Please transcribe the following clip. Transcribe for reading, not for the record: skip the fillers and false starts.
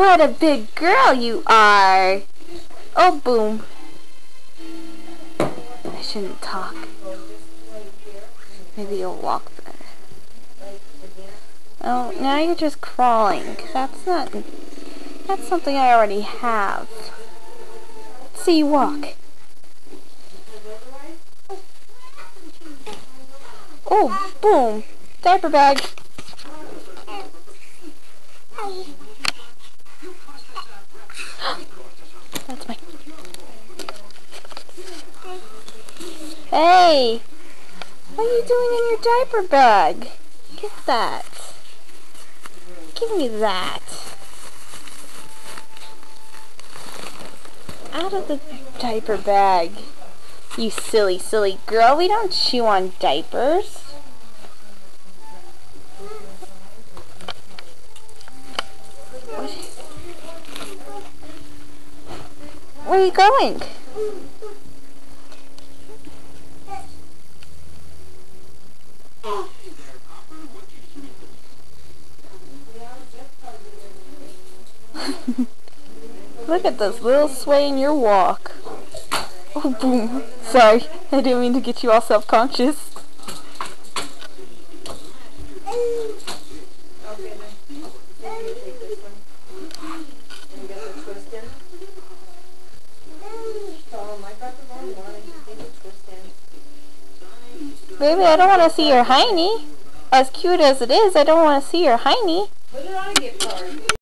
What a big girl you are! Oh, boom. I shouldn't talk. Maybe you'll walk better. Oh, now you're just crawling. That's something I already have. Let's see you walk. Oh, boom. Diaper bag. That's mine. Hey! What are you doing in your diaper bag? Get that. Give me that. Out of the diaper bag. You silly, silly girl. We don't chew on diapers. Where are you going? Look at this little sway in your walk. Oh, boom. Sorry, I didn't mean to get you all self-conscious. Baby, I don't want to see your hiney. As cute as it is, I don't want to see your hiney.